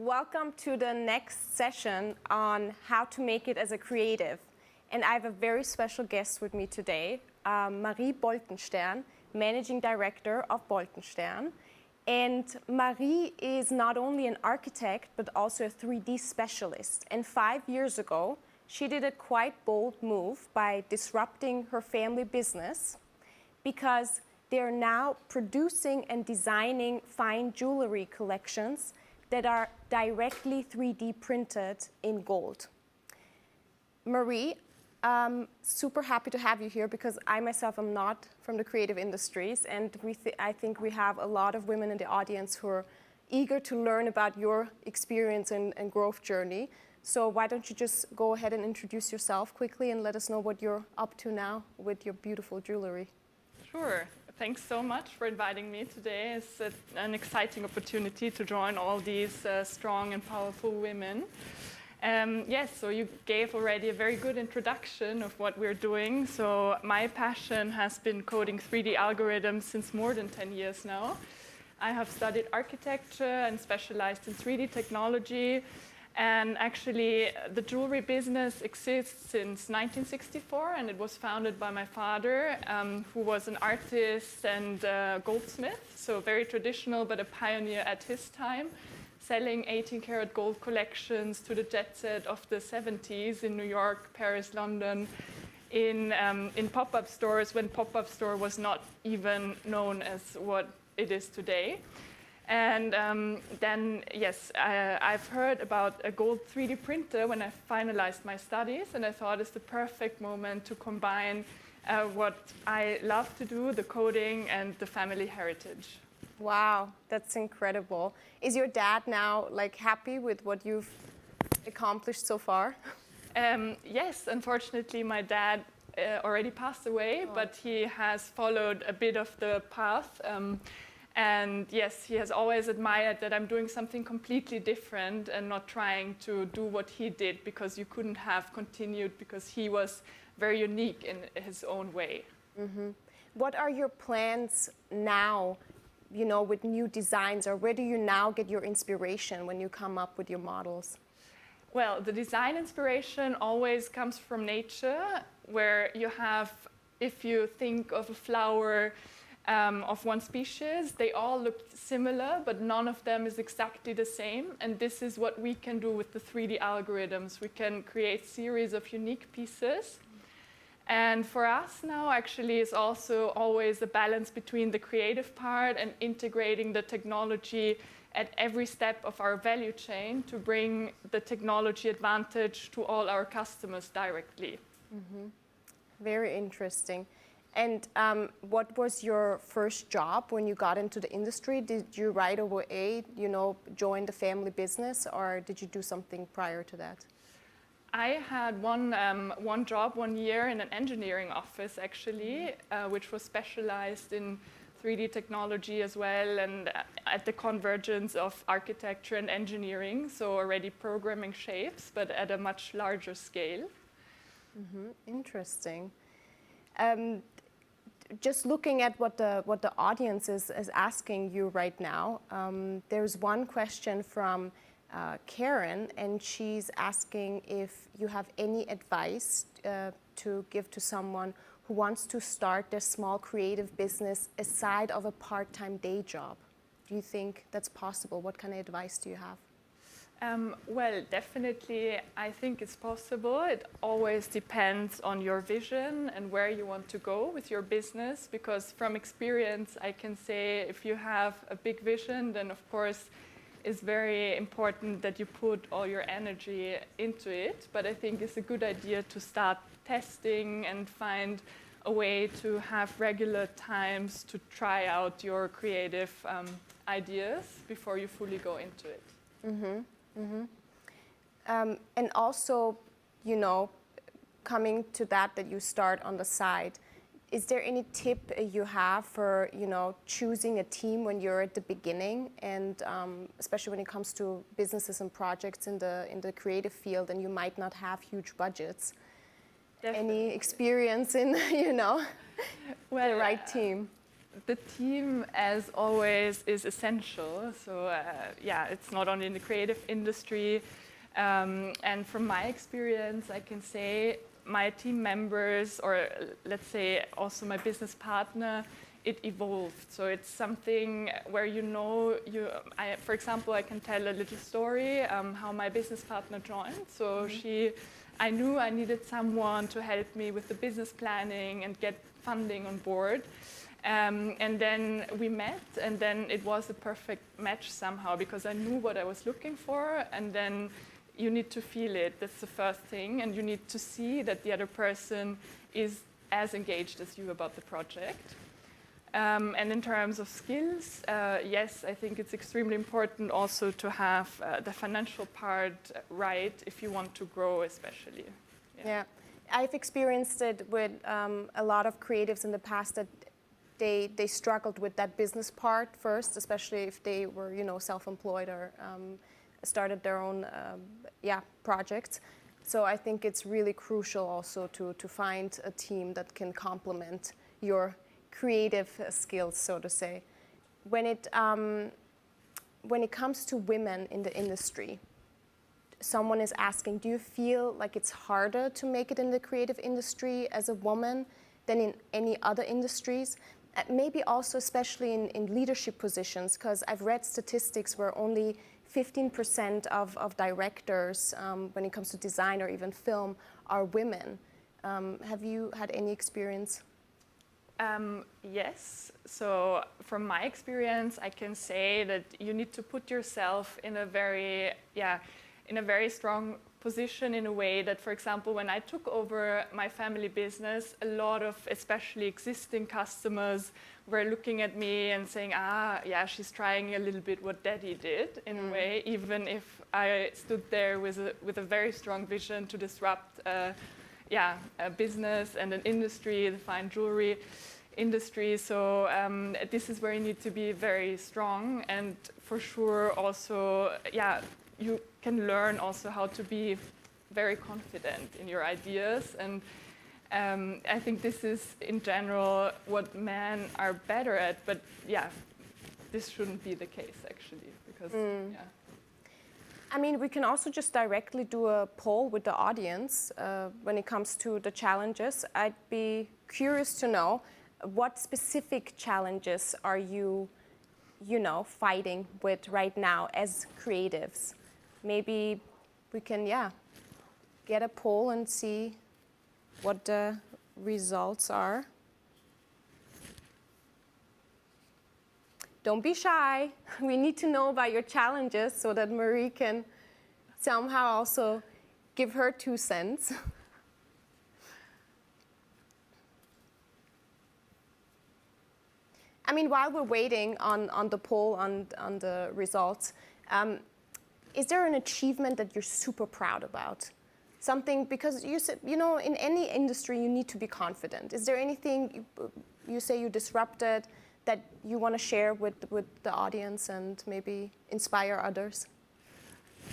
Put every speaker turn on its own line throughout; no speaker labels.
welcome to the next session on how to make it as a creative. And I have a very special guest with me today, Marie Boltenstern, Managing Director of Boltenstern. And Marie is not only an architect, but also a 3D specialist. And 5 years ago, she did a quite bold move by disrupting her family business because they're now producing and designing fine jewelry collections that are directly 3D printed in gold. Marie, super happy to have you here because I myself am not from the creative industries, and I think we have a lot of women in the audience who are eager to learn about your experience and growth journey. So why don't you just go ahead and introduce yourself quickly and let us know what you're up to now with your beautiful jewelry.
Sure. Thanks so much for inviting me today. It's an exciting opportunity to join all these strong and powerful women. Yes, so you gave already a very good introduction of what we're doing. So my passion has been coding 3D algorithms since more than 10 years now. I have studied architecture and specialized in 3D technology. And actually, the jewelry business exists since 1964, and it was founded by my father, who was an artist and goldsmith, so very traditional, but a pioneer at his time, selling 18-karat gold collections to the jet set of the 70s in New York, Paris, London, in pop-up stores when pop-up store was not even known as what it is today. And then, yes, I've heard about a gold 3D printer when I finalized my studies, and I thought it's the perfect moment to combine what I love to do, the coding, and the family heritage.
Wow, that's incredible. Is your dad now happy with what you've accomplished so far?
Yes, unfortunately, my dad already passed away, but he has followed a bit of the path. And yes, he has always admired that I'm doing something completely different and not trying to do what he did, because you couldn't have continued because he was very unique in his own way. Mm-hmm.
What are your plans now, with new designs, or where do you now get your inspiration when you come up with your models?
Well, the design inspiration always comes from nature, where you have, if you think of a flower, of one species, they all look similar, but none of them is exactly the same. And this is what we can do with the 3D algorithms. We can create series of unique pieces. And for us now, actually, is also always a balance between the creative part and integrating the technology at every step of our value chain to bring the technology advantage to all our customers directly.
Mm-hmm. Very interesting. And what was your first job when you got into the industry? Did you right away, join the family business, or did you do something prior to that?
I had one job 1 year in an engineering office, actually, which was specialized in 3D technology as well, and at the convergence of architecture and engineering, so already programming shapes, but at a much larger scale.
Mm-hmm. Interesting. Just looking at what the audience is asking you right now, there's one question from Karen, and she's asking if you have any advice to give to someone who wants to start their small creative business aside of a part-time day job. Do you think that's possible? What kind of advice do you have?
Well, definitely, I think it's possible. It always depends on your vision and where you want to go with your business, because from experience, I can say if you have a big vision, then of course, it's very important that you put all your energy into it. But I think it's a good idea to start testing and find a way to have regular times to try out your creative ideas before you fully go into it.
Mm-hmm. Mm-hmm. And also, coming to that you start on the side, is there any tip you have for, choosing a team when you're at the beginning, and especially when it comes to businesses and projects in the creative field, and you might not have huge budgets? Definitely. Any experience in, the right team?
the team, as always, is essential. So yeah, it's not only in the creative industry. And from my experience, I can say my team members, or let's say also my business partner, it evolved. So it's something where for example, I can tell a little story how my business partner joined. So I knew I needed someone to help me with the business planning and get funding on board. And then we met, and then it was a perfect match somehow, because I knew what I was looking for, and then you need to feel it. That's the first thing, and you need to see that the other person is as engaged as you about the project. And in terms of skills, yes, I think it's extremely important also to have the financial part right if you want to grow, especially.
Yeah. I've experienced it with a lot of creatives in the past that they struggled with that business part first, especially if they were, self-employed or started their own projects. So I think it's really crucial also to find a team that can complement your creative skills, so to say. When it comes to women in the industry, someone is asking, do you feel like it's harder to make it in the creative industry as a woman than in any other industries? Maybe also especially in leadership positions, because I've read statistics where only 15% of directors, when it comes to design or even film, are women. Have you had any experience?
Yes. So from my experience, I can say that you need to put yourself in a very strong position, in a way that, for example, when I took over my family business, a lot of especially existing customers were looking at me and saying, she's trying a little bit what Daddy did, in a way, even if I stood there with a very strong vision to disrupt a business and an industry, the fine jewelry industry. So this is where you need to be very strong, and for sure also, you can learn also how to be very confident in your ideas. And I think this is in general what men are better at, but this shouldn't be the case actually, because
I mean, we can also just directly do a poll with the audience when it comes to the challenges. I'd be curious to know, what specific challenges are you, fighting with right now as creatives? Maybe we can, get a poll and see what the results are. Don't be shy. We need to know about your challenges so that Marie can somehow also give her 2 cents. I mean, while we're waiting on the poll, on the results, is there an achievement that you're super proud about? Something, because you said, in any industry you need to be confident. Is there anything you say you disrupted that you want to share with the audience and maybe inspire others?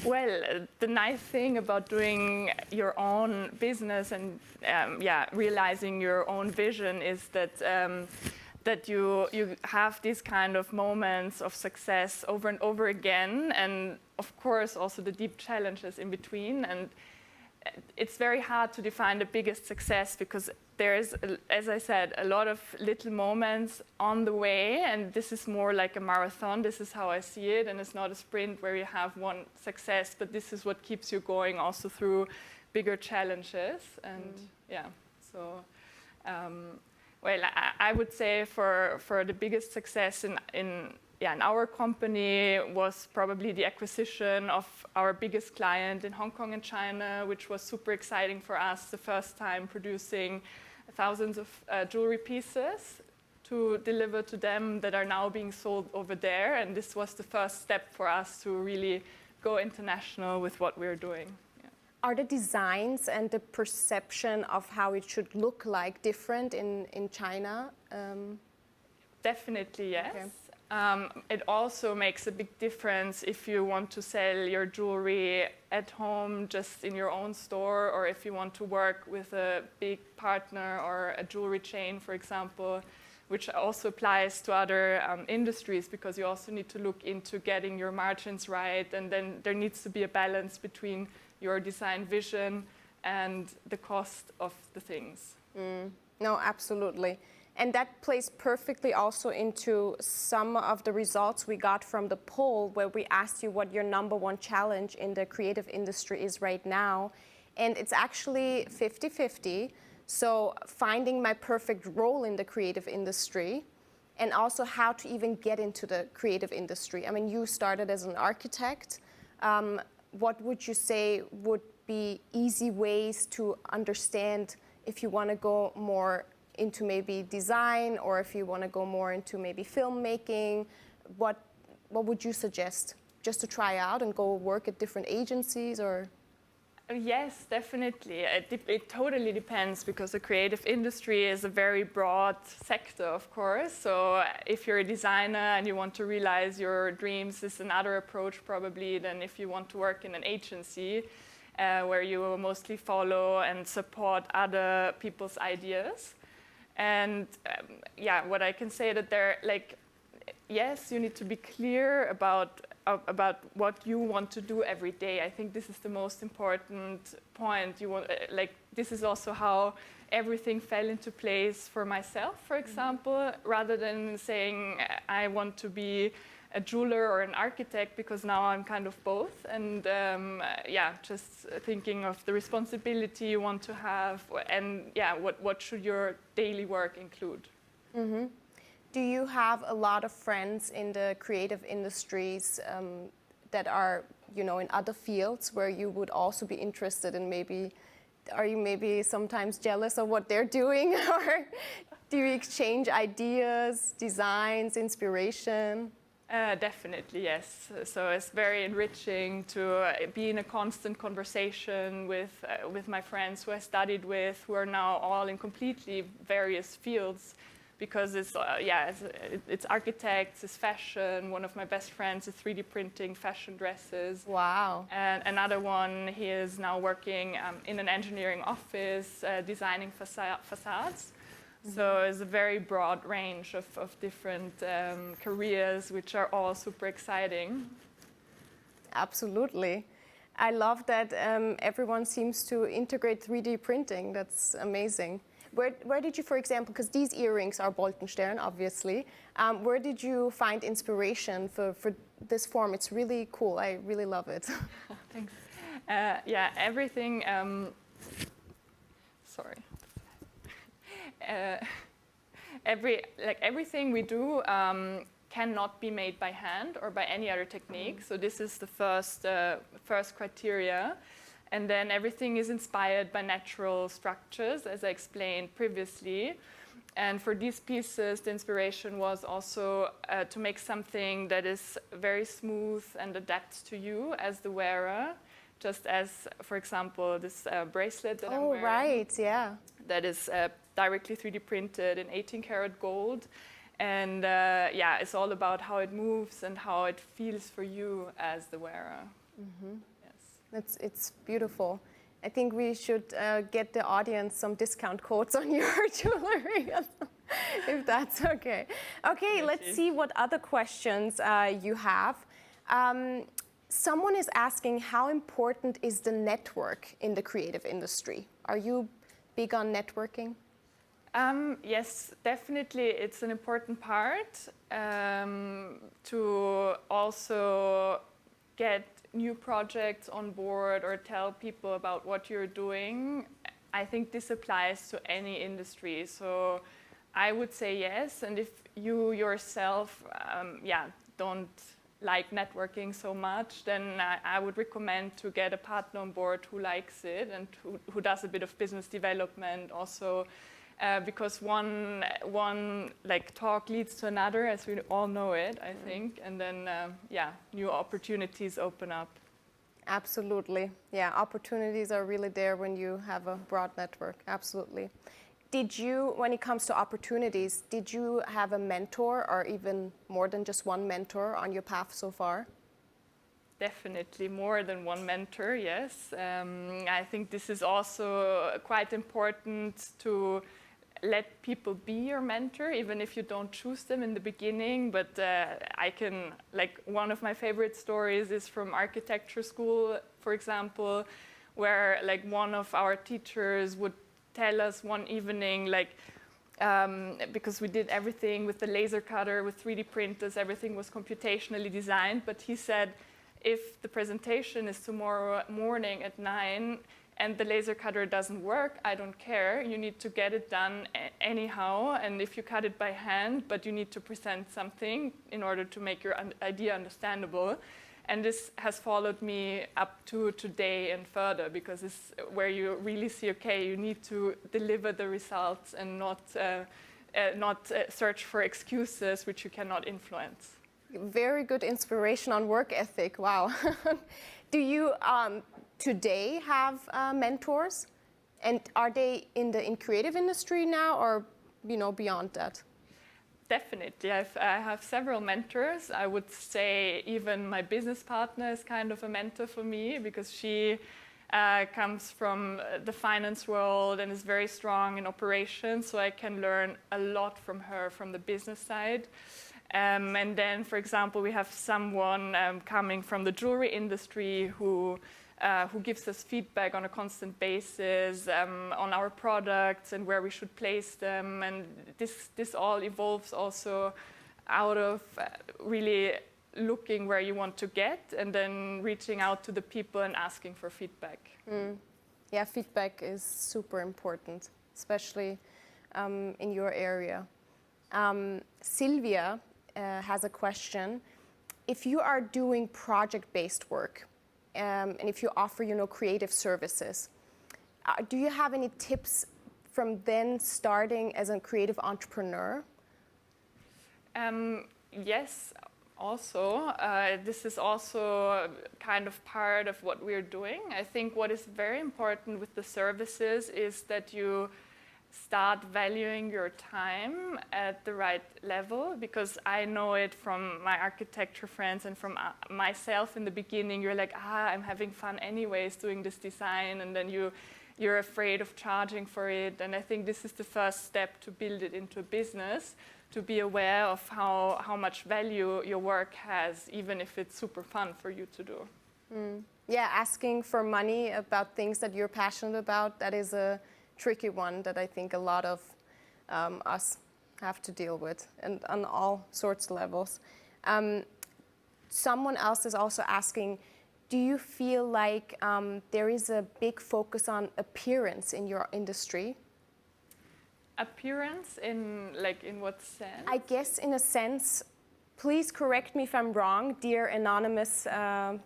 Well, the nice thing about doing your own business and realizing your own vision is that you have these kind of moments of success over and over again, and of course also the deep challenges in between. And it's very hard to define the biggest success, because there's, as I said, a lot of little moments on the way, and this is more like a marathon. This is how I see it, and it's not a sprint where you have one success, but this is what keeps you going also through bigger challenges. And well, I would say for the biggest success in our company was probably the acquisition of our biggest client in Hong Kong and China, which was super exciting for us, the first time producing thousands of jewelry pieces to deliver to them that are now being sold over there. And this was the first step for us to really go international with what we're doing.
Are the designs and the perception of how it should look like different in China?
Definitely, yes.
Okay.
It also makes a big difference if you want to sell your jewelry at home, just in your own store, or if you want to work with a big partner or a jewelry chain, for example, which also applies to other industries, because you also need to look into getting your margins right, and then there needs to be a balance between your design vision and the cost of the things.
No, absolutely. And that plays perfectly also into some of the results we got from the poll, where we asked you what your #1 challenge in the creative industry is right now. And it's actually 50-50. So finding my perfect role in the creative industry, and also how to even get into the creative industry. I mean, you started as an architect. What would you say would be easy ways to understand if you want to go more into maybe design, or if you want to go more into maybe filmmaking? What would you suggest? Just to try out and go work at different agencies, or?
Yes, definitely. It totally depends, because the creative industry is a very broad sector, of course. So if you're a designer and you want to realize your dreams, is another approach probably than if you want to work in an agency, where you mostly follow and support other people's ideas. And yeah, what I can say that yes, you need to be clear about what you want to do every day. I think this is the most important point. This is also how everything fell into place for myself, for example, rather than saying I want to be a jeweler or an architect, because now I'm kind of both. And just thinking of the responsibility you want to have, and what should your daily work include.
Mm-hmm. Do you have a lot of friends in the creative industries that are, in other fields where you would also be interested in? Maybe, are you maybe sometimes jealous of what they're doing, or do you exchange ideas, designs, inspiration?
Definitely, yes. So it's very enriching to be in a constant conversation with my friends who I studied with, who are now all in completely various fields. Because it's architects, it's fashion. One of my best friends is 3D printing fashion dresses.
Wow.
And another one, he is now working in an engineering office, designing facades. Mm-hmm. So it's a very broad range of different careers, which are all super exciting.
Absolutely. I love that everyone seems to integrate 3D printing. That's amazing. Where did you, for example, because these earrings are Boltenstern, obviously, where did you find inspiration for this form? It's really cool. I really love it.
Thanks. Everything. Sorry. Everything we do cannot be made by hand or by any other technique. So this is the first criteria. And then everything is inspired by natural structures, as I explained previously. And for these pieces, the inspiration was also to make something that is very smooth and adapts to you as the wearer. Just as, for example, this bracelet that I'm wearing. Oh,
right, yeah.
That is directly 3D printed in 18-karat gold. And it's all about how it moves and how it feels for you as the wearer.
Mm-hmm. It's beautiful. I think we should get the audience some discount codes on your jewelry, if that's okay. Okay, let's see what other questions you have. Someone is asking, how important is the network in the creative industry? Are you big on networking?
Yes, definitely. It's an important part to also get new projects on board or tell people about what you're doing. I think this applies to any industry. So I would say yes. And if you yourself don't like networking so much, then I would recommend to get a partner on board who likes it and who does a bit of business development also. Because one talk leads to another, as we all know it, I think, and then new opportunities open up.
Absolutely, yeah. Opportunities are really there when you have a broad network. Absolutely. Did you, when it comes to opportunities, did you have a mentor, or even more than just one mentor on your path so far?
Definitely more than one mentor, yes. I think this is also quite important to let people be your mentor, even if you don't choose them in the beginning. But one of my favorite stories is from architecture school, for example, where like one of our teachers would tell us one evening, because we did everything with the laser cutter, with 3D printers, everything was computationally designed. But he said, if the presentation is tomorrow morning at 9 and the laser cutter doesn't work, I don't care. You need to get it done anyhow. And if you cut it by hand, but you need to present something in order to make your idea understandable. And this has followed me up to today and further, because it's where you really see, okay, you need to deliver the results and not search for excuses which you cannot influence.
Very good inspiration on work ethic. Wow. Do you today have mentors, and are they in creative industry now, or beyond that?
Definitely. I have several mentors. I would say even my business partner is kind of a mentor for me, because she comes from the finance world and is very strong in operations, so I can learn a lot from her from the business side. And then, for example, we have someone coming from the jewelry industry who gives us feedback on a constant basis on our products and where we should place them. And this all evolves also out of really looking where you want to get and then reaching out to the people and asking for feedback.
Yeah, feedback is super important, especially in your area. Sylvia has a question. If you are doing project-based work, and if you offer, creative services, do you have any tips from then starting as a creative entrepreneur?
Yes, also. This is also kind of part of what we're doing. I think what is very important with the services is that you start valuing your time at the right level, because I know it from my architecture friends and from myself in the beginning. You're like, I'm having fun anyways doing this design, and then you're afraid of charging for it. And I think this is the first step to build it into a business, to be aware of how much value your work has, even if it's super fun for you to do.
Yeah, asking for money about things that you're passionate about, that is a tricky one that I think a lot of us have to deal with, and on all sorts of levels. Someone else is also asking, do you feel like there is a big focus on appearance in your industry?
Appearance in what sense?
I guess in a sense, please correct me if I'm wrong, dear anonymous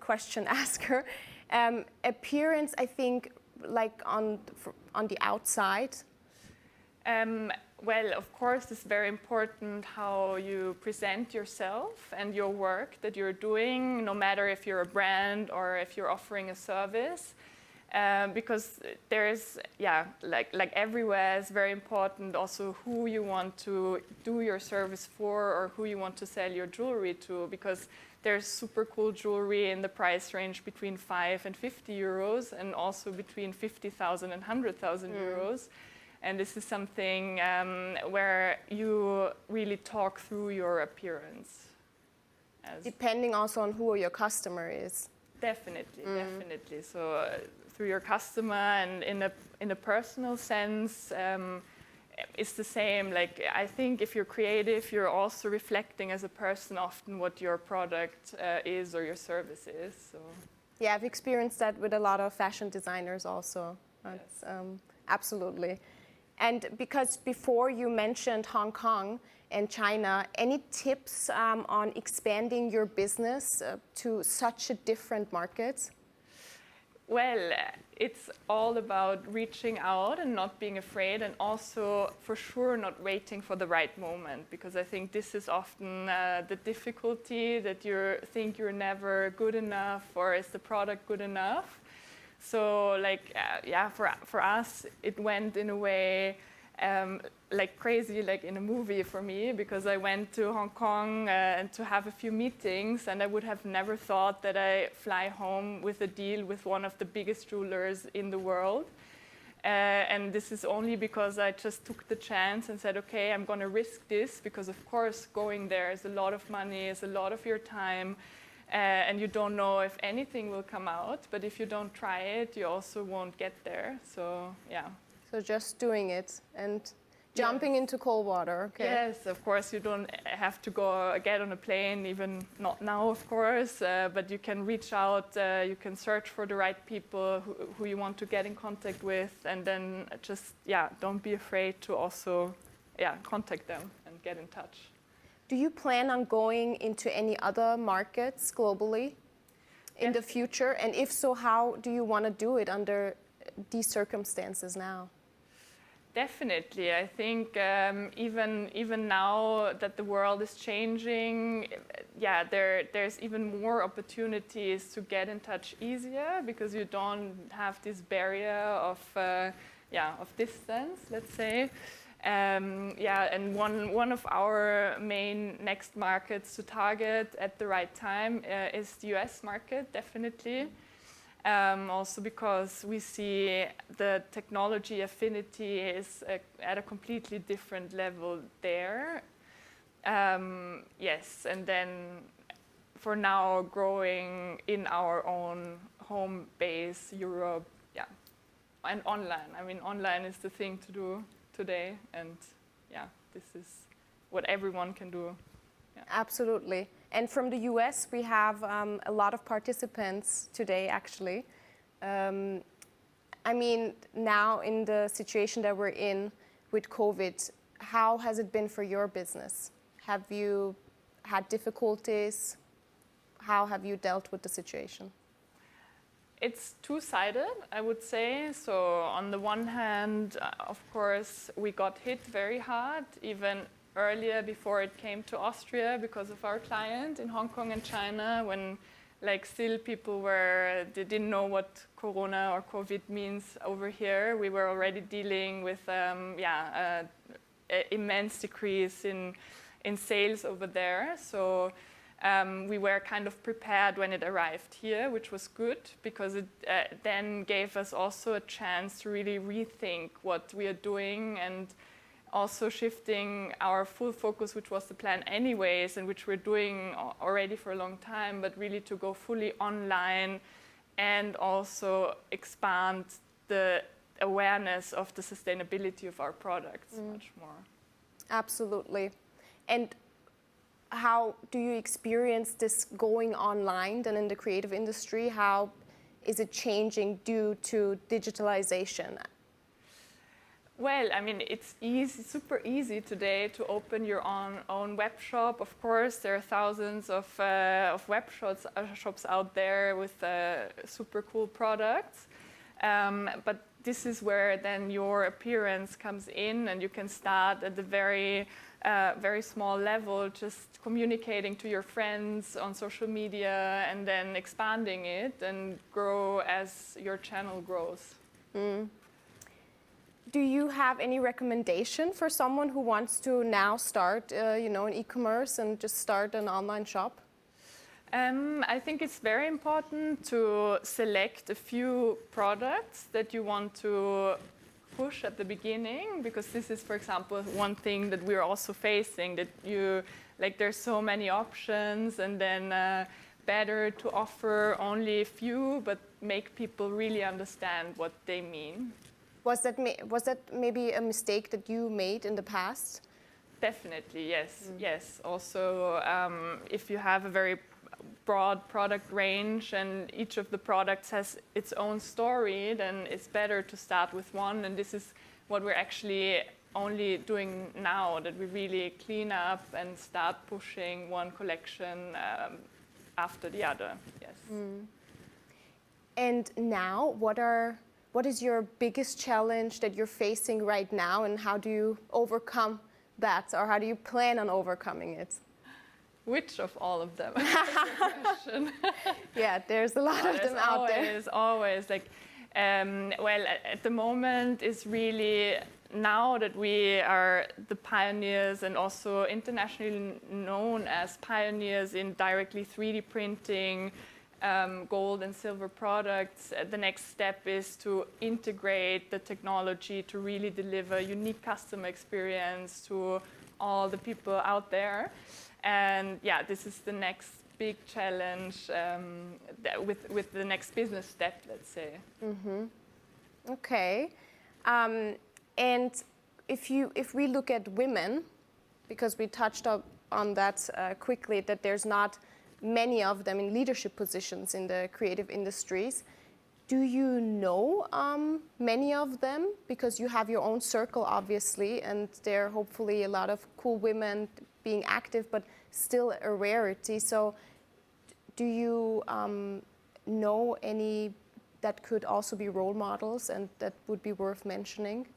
question asker. Appearance, I think, like on the outside?
Well, of course, it's very important how you present yourself and your work that you're doing, no matter if you're a brand or if you're offering a service. Because there's, like everywhere, it's very important also who you want to do your service for or who you want to sell your jewelry to, because there's super cool jewelry in the price range between 5 and 50 euros, and also between 50,000 and 100,000 euros. And this is something where you really talk through your appearance.
Depending also on who your customer is.
Definitely, definitely. So through your customer, and in a personal sense, it's the same. Like, I think if you're creative, you're also reflecting as a person often what your product is or your service is. So.
Yeah, I've experienced that with a lot of fashion designers also. That's, absolutely. And because before you mentioned Hong Kong and China, any tips on expanding your business to such a different markets?
Well, it's all about reaching out and not being afraid, and also for sure not waiting for the right moment, because I think this is often the difficulty, that you think you're never good enough, or is the product good enough? So for us, it went in a way like crazy, like in a movie for me, because I went to Hong Kong and to have a few meetings, and I would have never thought that I fly home with a deal with one of the biggest jewelers in the world. And this is only because I just took the chance and said, okay, I'm going to risk this, because of course going there is a lot of money, is a lot of your time, and you don't know if anything will come out. But if you don't try it, you also won't get there. So yeah.
So just doing it and jumping into cold water. Okay.
Yes, of course, you don't have to go get on a plane, even not now, of course, but you can reach out, you can search for the right people who you want to get in contact with, and then just, don't be afraid to also, contact them and get in touch.
Do you plan on going into any other markets globally in the future? And if so, how do you want to do it under these circumstances now?
Definitely. I think even now that the world is changing, there's even more opportunities to get in touch easier, because you don't have this barrier of distance, let's say. And one of our main next markets to target at the right time is the US market, definitely. Also because we see the technology affinity is at a completely different level there. Yes, and then for now growing in our own home base, Europe, and online. I mean, online is the thing to do today, and this is what everyone can do. Yeah.
Absolutely. And from the US, we have a lot of participants today, actually. I mean, now in the situation that we're in with COVID, how has it been for your business? Have you had difficulties? How have you dealt with the situation?
It's two-sided, I would say. So on the one hand, of course, we got hit very hard, even earlier before it came to Austria, because of our client in Hong Kong and China, when still people they didn't know what Corona or COVID means over here. We were already dealing with immense decrease in sales over there. So we were kind of prepared when it arrived here, which was good, because it then gave us also a chance to really rethink what we are doing, and also shifting our full focus, which was the plan anyways, and which we're doing already for a long time, but really to go fully online and also expand the awareness of the sustainability of our products much more.
Absolutely. And how do you experience this going online then in the creative industry? How is it changing due to digitalization?
Well, I mean, it's super easy today to open your own web shop. Of course, there are thousands of web shops out there with super cool products. But this is where then your appearance comes in, and you can start at the very small level, just communicating to your friends on social media, and then expanding it and grow as your channel grows.
Do you have any recommendation for someone who wants to now start, in e-commerce and just start an online shop?
I think it's very important to select a few products that you want to push at the beginning, because this is, for example, one thing that we're also facing, that there's so many options, and then better to offer only a few, but make people really understand what they mean.
Was that maybe a mistake that you made in the past?
Definitely, yes. Yes. Also, if you have a very broad product range and each of the products has its own story, then it's better to start with one. And this is what we're actually only doing now, that we really clean up and start pushing one collection after the other. Yes.
And now, what is your biggest challenge that you're facing right now, and how do you overcome that, or how do you plan on overcoming it?
Which of all of them?
Yeah, there's a lot of them out there.
There's always well, at the moment is really, now that we are the pioneers and also internationally known as pioneers in directly 3D printing gold and silver products, the next step is to integrate the technology to really deliver unique customer experience to all the people out there. And yeah, this is the next big challenge with the next business step, let's say.
Okay. And if we look at women, because we touched on that quickly, that there's not many of them in leadership positions in the creative industries. Do you know many of them? Because you have your own circle, obviously, and there are hopefully a lot of cool women being active, but still a rarity. So do you know any that could also be role models and that would be worth mentioning?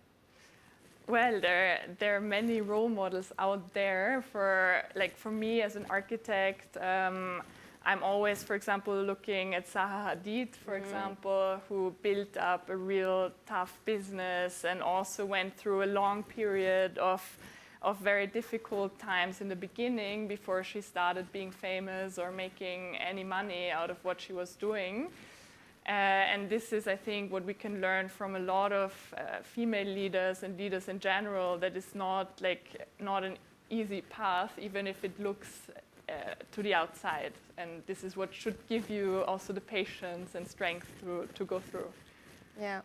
Well, there are many role models out there. For me as an architect, I'm always, for example, looking at 𝗺𝗵𝗵𝗁, for example, who built up a real tough business and also went through a long period of very difficult times in the beginning before she started being famous or making any money out of what she was doing. And this is, I think, what we can learn from a lot of female leaders and leaders in general, that it's not an easy path, even if it looks to the outside. And this is what should give you also the patience and strength to go through.
Yeah.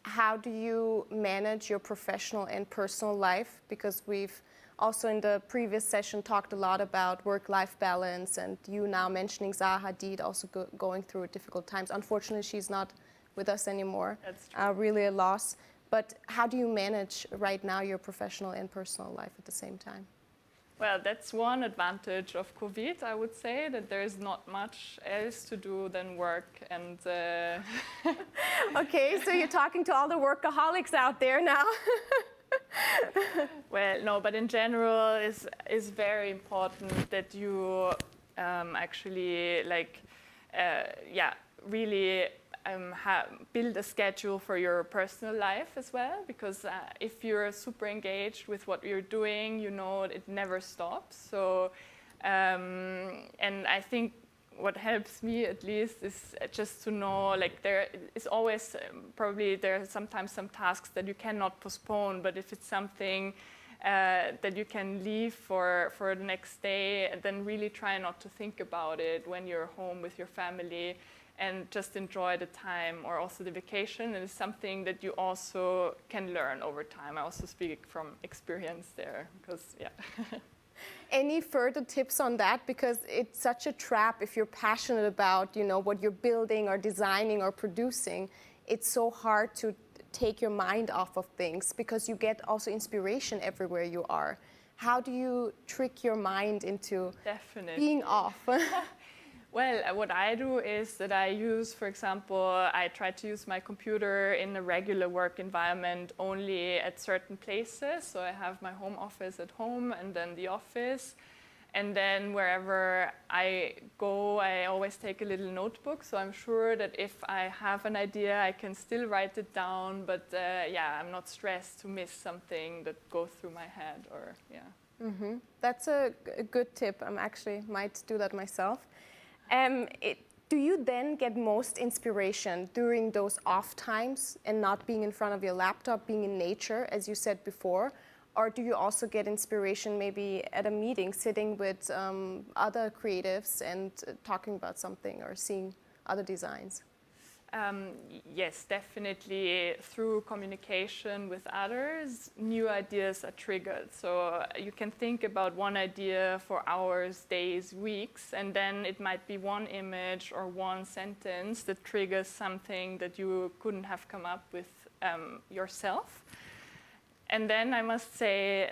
How do you manage your professional and personal life? Because we've also in the previous session talked a lot about work-life balance, and you now mentioning 𝗺𝗵𝗵𝗁 also going through difficult times. Unfortunately, she's not with us anymore.
That's true.
Really a loss. But how do you manage right now your professional and personal life at the same time?
Well, that's one advantage of COVID, I would say, that there is not much else to do than work. And
Okay, so you're talking to all the workaholics out there now.
Well, no, but in general, it's very important that you actually really build a schedule for your personal life as well, because if you're super engaged with what you're doing, you know it never stops. So, and I think what helps me at least is just to know, there is always probably there are sometimes some tasks that you cannot postpone, but if it's something that you can leave for the next day, then really try not to think about it when you're home with your family, and just enjoy the time or also the vacation. And it's something that you also can learn over time. I also speak from experience there, because yeah.
Any further tips on that? Because it's such a trap if you're passionate about, what you're building or designing or producing. It's so hard to take your mind off of things because you get also inspiration everywhere you are. How do you trick your mind into being off?
Well, what I do is that I use, for example, I try to use my computer in a regular work environment only at certain places. So I have my home office at home and then the office. And then wherever I go, I always take a little notebook. So I'm sure that if I have an idea, I can still write it down. But I'm not stressed to miss something that goes through my head or, yeah.
Mm-hmm. That's a good tip. I actually might do that myself. Do you then get most inspiration during those off times and not being in front of your laptop, being in nature, as you said before? Or do you also get inspiration maybe at a meeting, sitting with other creatives and talking about something or seeing other designs?
Yes, definitely through communication with others, new ideas are triggered. So you can think about one idea for hours, days, weeks, and then it might be one image or one sentence that triggers something that you couldn't have come up with yourself. And then I must say,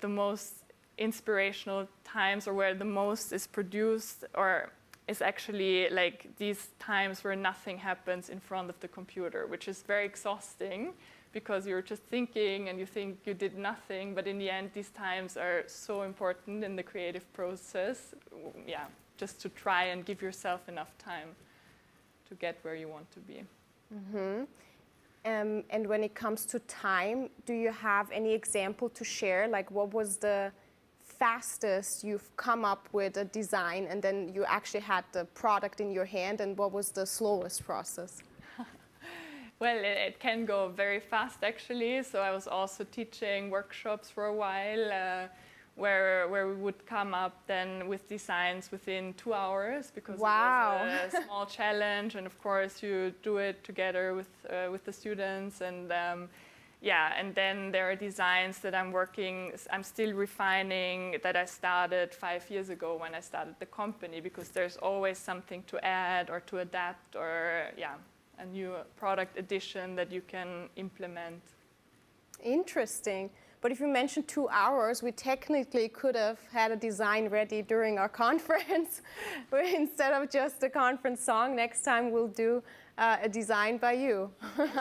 the most inspirational times, or where the most is produced, or is actually these times where nothing happens in front of the computer, which is very exhausting because you're just thinking and you think you did nothing, but in the end these times are so important in the creative process. Yeah, just to try and give yourself enough time to get where you want to be.
Mm-hmm. And when it comes to time, do you have any example to share? What was the fastest you've come up with a design and then you actually had the product in your hand, and what was the slowest process?
Well, it can go very fast, actually. So I was also teaching workshops for a while where we would come up then with designs within 2 hours, because
wow.
It was a small challenge. And of course, you do it together with the students. And yeah, and then there are designs that I'm still refining, that I started 5 years ago when I started the company, because there's always something to add or to adapt, or yeah, a new product addition that you can implement.
Interesting. But if you mentioned 2 hours, we technically could have had a design ready during our conference. But instead of just a conference song, next time we'll do a design by you,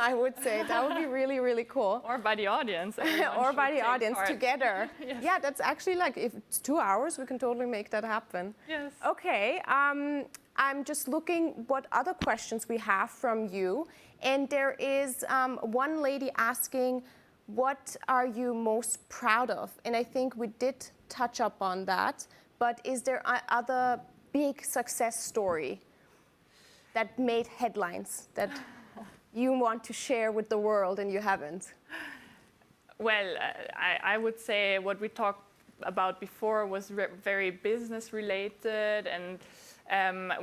I would say. That would be really, really cool.
Or by the audience.
Or by the audience together.
Yes.
Yeah, that's actually like, if it's 2 hours, we can totally make that happen.
Yes.
Okay, I'm just looking what other questions we have from you. And there is one lady asking, what are you most proud of? And I think we did touch up on that, but is there other big success story that made headlines that you want to share with the world and you haven't?
Well, I would say what we talked about before was very business related, and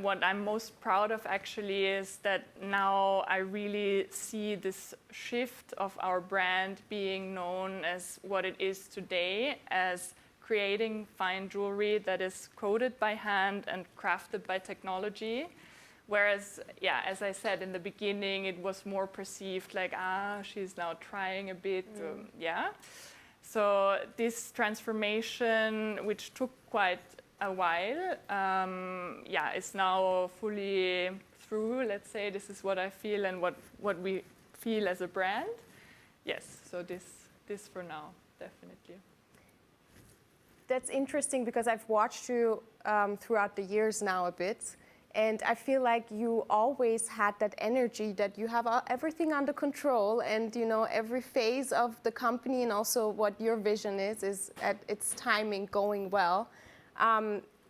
what I'm most proud of actually is that now I really see this shift of our brand being known as what it is today, as creating fine jewelry that is coded by hand and crafted by technology. Whereas, yeah, as I said in the beginning, it was more perceived like, she's now trying a bit, yeah. So this transformation, which took quite a while, yeah, is now fully through. Let's say this is what I feel and what we feel as a brand. Yes, so this for now, definitely.
That's interesting, because I've watched you throughout the years now a bit, and I feel like you always had that energy that you have everything under control, and you know every phase of the company and also what your vision is at its timing going well.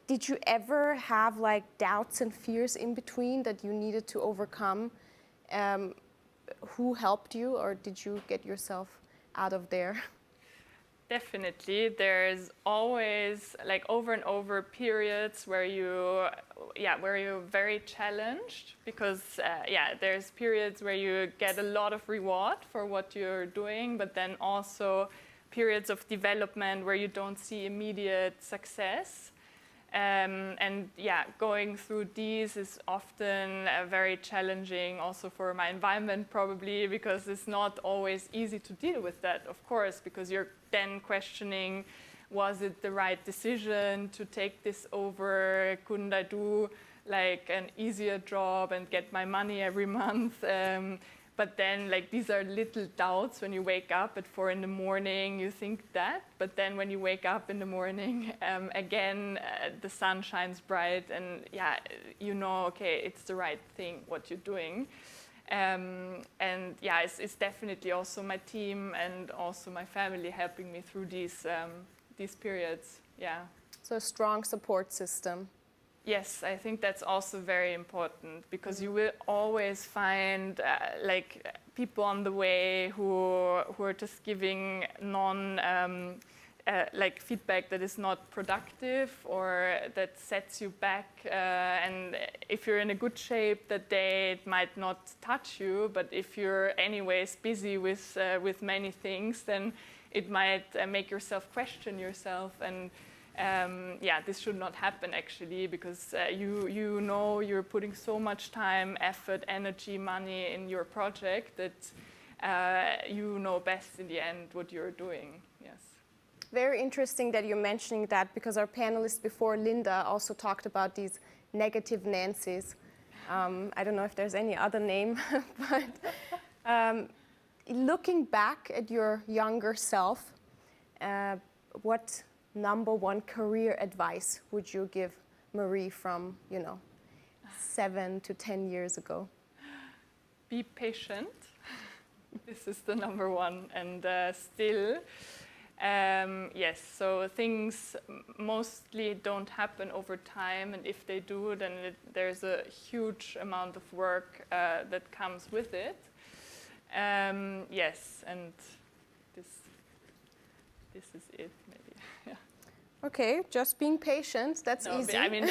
Did you ever have like doubts and fears in between that you needed to overcome? Who helped you, or did you get yourself out of there?
Definitely, there's always like over and over periods where you're very challenged, because there's periods where you get a lot of reward for what you're doing, but then also periods of development where you don't see immediate success. And yeah, going through these is often very challenging also for my environment, probably, because it's not always easy to deal with that, of course, because you're then questioning, was it the right decision to take this over? Couldn't I do like an easier job and get my money every month? But then, like, these are little doubts when you wake up at 4 in the morning, you think that, but then when you wake up in the morning, again, the sun shines bright, and yeah, you know, okay, it's the right thing, what you're doing. And yeah, it's definitely also my team and also my family helping me through these periods, yeah.
So a strong support system.
Yes, I think that's also very important, because you will always find like people on the way who are just giving like feedback that is not productive or that sets you back. And if you're in a good shape that day, it might not touch you. But if you're anyways busy with many things, then it might make yourself question yourself. And yeah, this should not happen actually, because you know you're putting so much time, effort, energy, money in your project that you know best in the end what you're doing. Yes.
Very interesting that you're mentioning that, because our panelist before, Linda, also talked about these negative Nancys. I don't know if there's any other name, but looking back at your younger self, what #1 career advice would you give Marie from, 7 to 10 years ago?
Be patient. This is the #1, and still Yes, so things mostly don't happen over time, and if they do, then there's a huge amount of work that comes with it. Yes, and this is it, maybe. Yeah.
Okay, just being patient, that's easy.
I mean,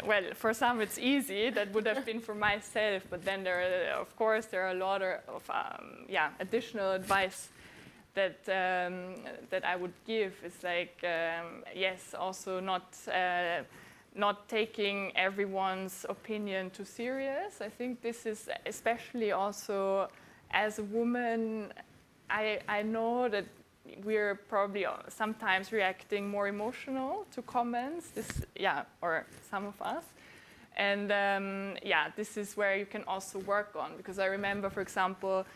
well, for some it's easy. That would have been for myself, but then of course, there are a lot of additional advice that I would give. Is like, yes, also not taking everyone's opinion too serious. I think this is especially also as a woman, I know that we're probably sometimes reacting more emotional to comments, or some of us. And this is where you can also work on, because I remember, for example,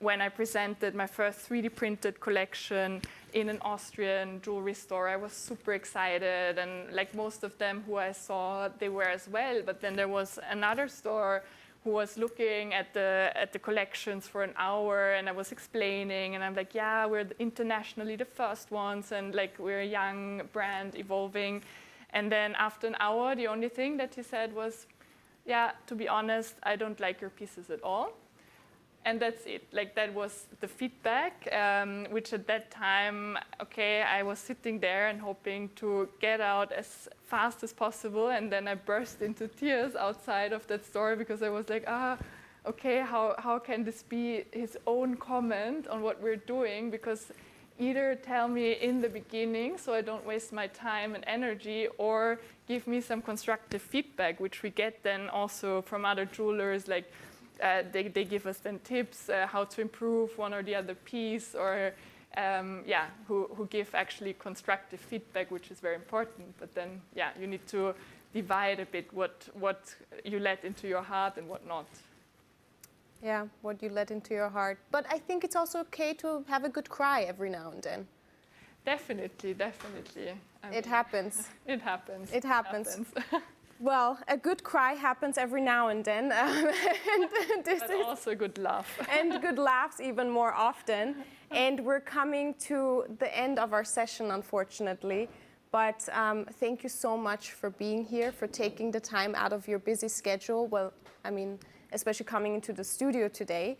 when I presented my first 3D printed collection in an Austrian jewelry store, I was super excited, and like most of them who I saw, they were as well. But then there was another store who was looking at the collections for an hour, and I was explaining, and I'm like, yeah, we're internationally the first ones, and like we're a young brand evolving. And then after an hour, the only thing that he said was, yeah, to be honest, I don't like your pieces at all. And that's it. Like, that was the feedback, which at that time, okay, I was sitting there and hoping to get out as fast as possible. And then I burst into tears outside of that store, because I was like, okay, how can this be his own comment on what we're doing? Because either tell me in the beginning so I don't waste my time and energy, or give me some constructive feedback, which we get then also from other jewelers, like, they give us then tips how to improve one or the other piece, or who give actually constructive feedback, which is very important. But then, you need to divide a bit what you let into your heart and what not.
Yeah, what you let into your heart. But I think it's also okay to have a good cry every now and then.
Definitely.
It happens.
It happens.
It happens. Well, a good cry happens every now and then.
But also a good laugh.
And good laughs even more often. And we're coming to the end of our session, unfortunately. But thank you so much for being here, for taking the time out of your busy schedule. Well, I mean, especially coming into the studio today.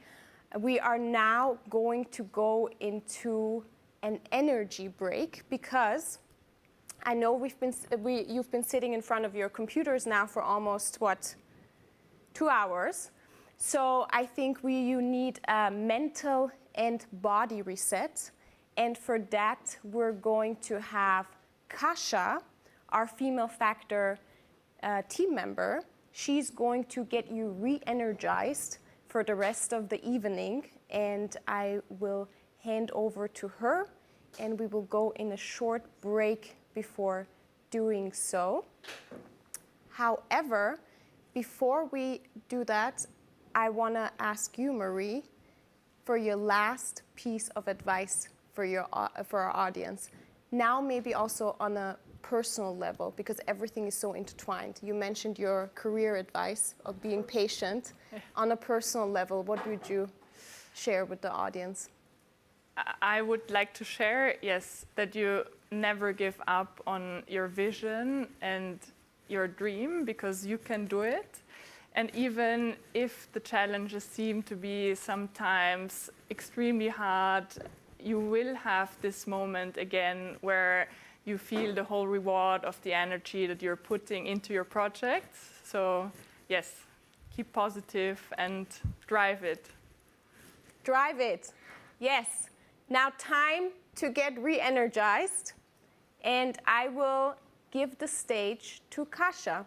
We are now going to go into an energy break, because I know you've been sitting in front of your computers now for almost, 2 hours. So I think you need a mental and body reset. And for that, we're going to have Kasia, our female factor team member. She's going to get you re-energized for the rest of the evening. And I will hand over to her, and we will go in a short break before doing so. However, before we do that, I want to ask you, Marie, for your last piece of advice for our audience. Now, maybe also on a personal level, because everything is so intertwined. You mentioned your career advice of being patient. On a personal level, what would you share with the audience?
I would like to share, yes, that you never give up on your vision and your dream, because you can do it. And even if the challenges seem to be sometimes extremely hard, you will have this moment again where you feel the whole reward of the energy that you're putting into your project. So yes, keep positive and drive it.
Drive it, yes. Now time to get re-energized, and I will give the stage to Kasia.